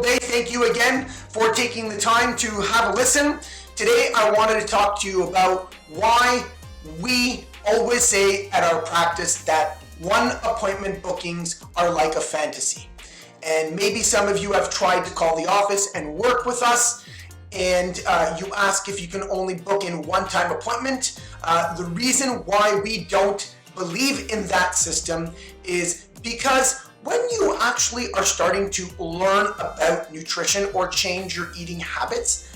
wonderful day. Thank you again for taking the time to have a listen. Today I wanted to talk to you about why we always say at our practice that one appointment bookings are like a fantasy. And maybe some of you have tried to call the office and work with us, and you ask if you can only book in one-time appointment. The reason why we don't believe in that system is because when you actually are starting to learn about nutrition or change your eating habits,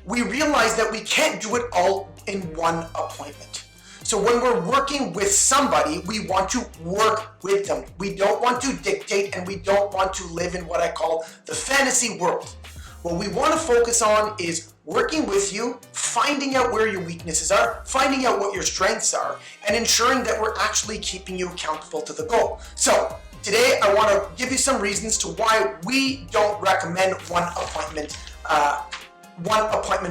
we realize that we can't do it all in one appointment. So when we're working with somebody, we want to work with them. We don't want to dictate, and we don't want to live in what I call the fantasy world. What we want to focus on is working with you, finding out where your weaknesses are, finding out what your strengths are, and ensuring that we're actually keeping you accountable to the goal. So today I want to give you some reasons to why we don't recommend one appointment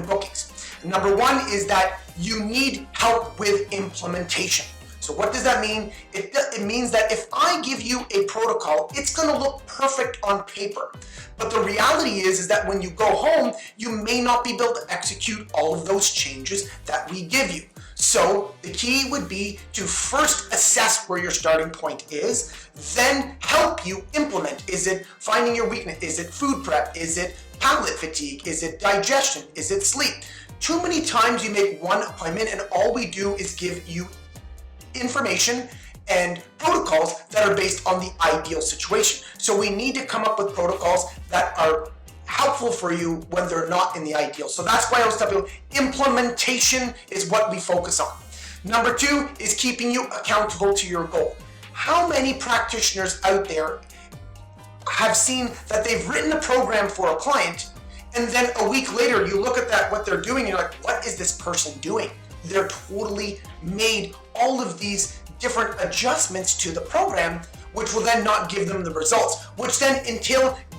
bookings. Number one is that you need help with implementation. So what does that mean? It means that if I give you a protocol, it's going to look perfect on paper. But the reality is that when you go home, you may not be able to execute all of those changes that we give you. So the key would be to first assess where your starting point is, then help you implement. Is it finding your weakness? Is it food prep? Is it palate fatigue? Is it digestion? Is it sleep? Too many times you make one appointment and all we do is give you information and protocols that are based on the ideal situation. So we need to come up with protocols that are helpful for you when they're not in the ideal. So that's why I was telling you, implementation is what we focus on. Number two is keeping you accountable to your goal. How many practitioners out there have seen that they've written a program for a client, and then a week later you look at that, what they're doing, and you're like, what is this person doing? They're totally made all of these different adjustments to the program, which will then not give them the results, which then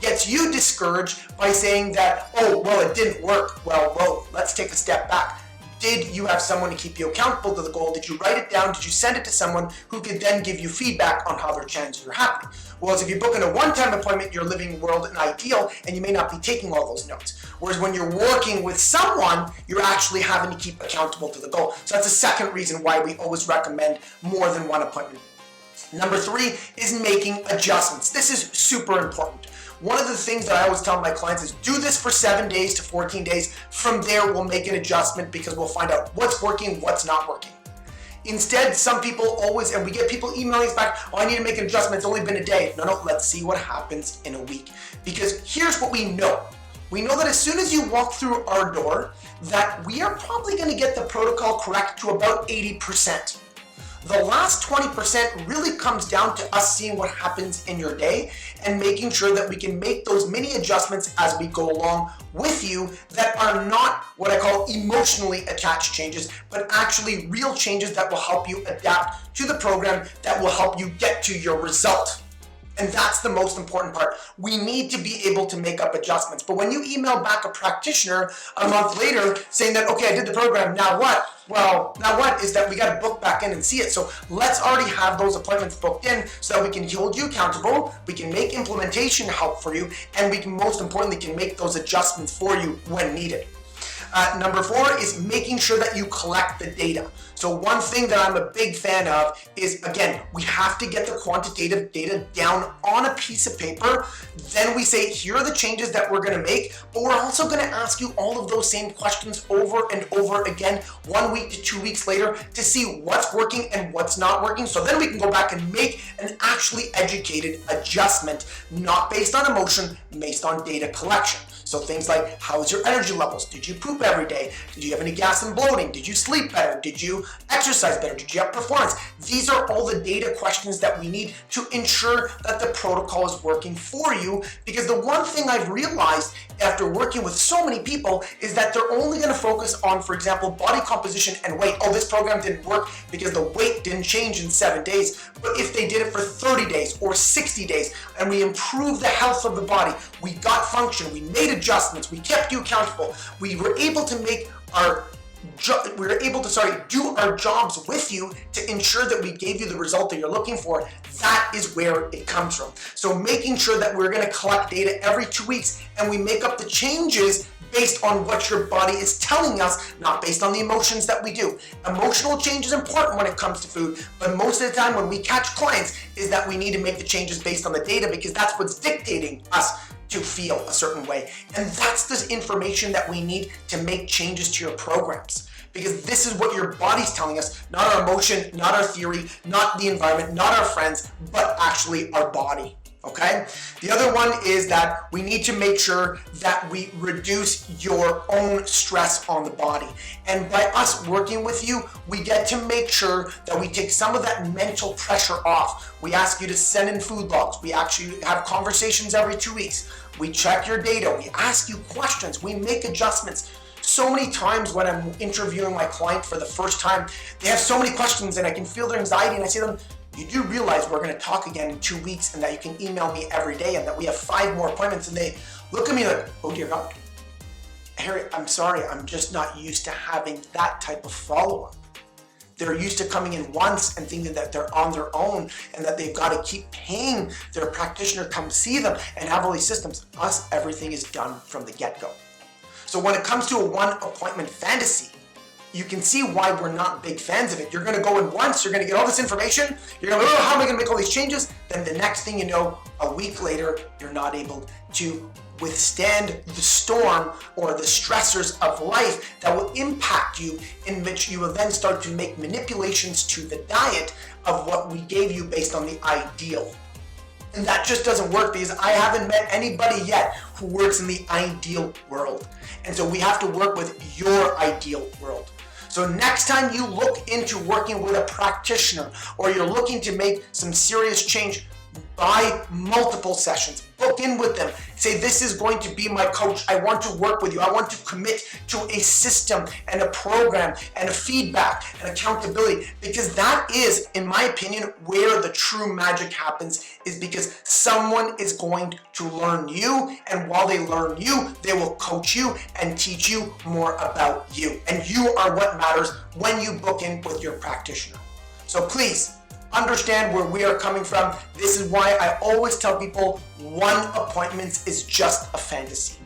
gets you discouraged by saying that, oh, well, it didn't work. Well, whoa, let's take a step back. Did you have someone to keep you accountable to the goal? Did you write it down? Did you send it to someone who could then give you feedback on how their chances are happening? Whereas if you book in a one-time appointment, you're living world in ideal, and you may not be taking all those notes. Whereas when you're working with someone, you're actually having to keep accountable to the goal. So that's the second reason why we always recommend more than one appointment. Number three is making adjustments. This is super important. One of the things that I always tell my clients is do this for 7 days to 14 days. From there, we'll make an adjustment because we'll find out what's working, what's not working. Instead, some people always, and we get people emailing us back, oh, I need to make an adjustment, it's only been a day. No, let's see what happens in a week. Because here's what we know. We know that as soon as you walk through our door, that we are probably going to get the protocol correct to about 80%. The last 20% really comes down to us seeing what happens in your day and making sure that we can make those mini adjustments as we go along with you that are not what I call emotionally attached changes, but actually real changes that will help you adapt to the program, that will help you get to your result. And that's the most important part. We need to be able to make up adjustments. But when you email back a practitioner a month later saying that, okay, I did the program, now what? Well, now what is that we got to book back in and see it. So let's already have those appointments booked in so that we can hold you accountable, we can make implementation help for you, and we can, most importantly, can make those adjustments for you when needed. Number four is making sure that you collect the data. So one thing that I'm a big fan of is, again, we have to get the quantitative data down on a piece of paper. Then we say, here are the changes that we're going to make, but we're also going to ask you all of those same questions over and over again, 1 week to 2 weeks later, to see what's working and what's not working. So then we can go back and make an actually educated adjustment, not based on emotion, based on data collection. So things like, how's your energy levels? Did you poop every day? Did you have any gas and bloating? Did you sleep better? Did you exercise better? Did you have performance? These are all the data questions that we need to ensure that the protocol is working for you. Because the one thing I've realized after working with so many people is that they're only going to focus on, for example, body composition and weight. Oh, this program didn't work because the weight didn't change in 7 days. But if they did it for 30 days or 60 days and we improved the health of the body, we got function, we made adjustments, we kept you accountable, we were able to make our do our jobs with you to ensure that we gave you the result that you're looking for. That is where it comes from. So making sure that we're going to collect data every 2 weeks and we make up the changes based on what your body is telling us, not based on the emotions that we do. Emotional change is important when it comes to food, but most of the time when we catch clients is that we need to make the changes based on the data, because that's what's dictating us to feel a certain way. And that's the information that we need to make changes to your programs. Because this is what your body's telling us, not our emotion, not our theory, not the environment, not our friends, but actually our body. Okay? The other one is that we need to make sure that we reduce your own stress on the body. And by us working with you, we get to make sure that we take some of that mental pressure off. We ask you to send in food logs. We actually have conversations every 2 weeks. We check your data. We ask you questions. We make adjustments. So many times when I'm interviewing my client for the first time, they have so many questions and I can feel their anxiety, and I say to them, you do realize we're going to talk again in 2 weeks and that you can email me every day and that we have 5 more appointments. And they look at me like, oh dear God, Harry, I'm sorry, I'm just not used to having that type of follow-up. They're used to coming in once and thinking that they're on their own and that they've got to keep paying their practitioner come see them and have all these systems. Us, everything is done from the get-go. So when it comes to a one appointment fantasy, you can see why we're not big fans of it. You're going to go in once, you're going to get all this information, you're going to go, oh, how am I going to make all these changes? Then the next thing you know, a week later, you're not able to withstand the storm or the stressors of life that will impact you, in which you will then start to make manipulations to the diet of what we gave you based on the ideal. And that just doesn't work, because I haven't met anybody yet who works in the ideal world. And so we have to work with your ideal world. So next time you look into working with a practitioner, or you're looking to make some serious change, buy multiple sessions, book in with them, say, this is going to be my coach, I want to work with you, I want to commit to a system and a program and a feedback and accountability, because that is, in my opinion, where the true magic happens, is because someone is going to learn you, and while they learn you, they will coach you and teach you more about you, and you are what matters when you book in with your practitioner. So please, understand where we are coming from. This is why I always tell people 1 appointment is just a fantasy.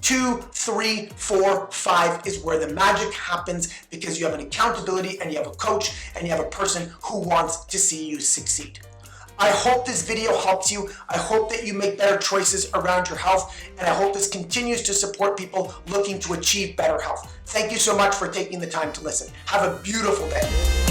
2, 3, 4, 5 is where the magic happens, because you have an accountability and you have a coach and you have a person who wants to see you succeed. I hope this video helps you. I hope that you make better choices around your health, and I hope this continues to support people looking to achieve better health. Thank you so much for taking the time to listen. Have a beautiful day.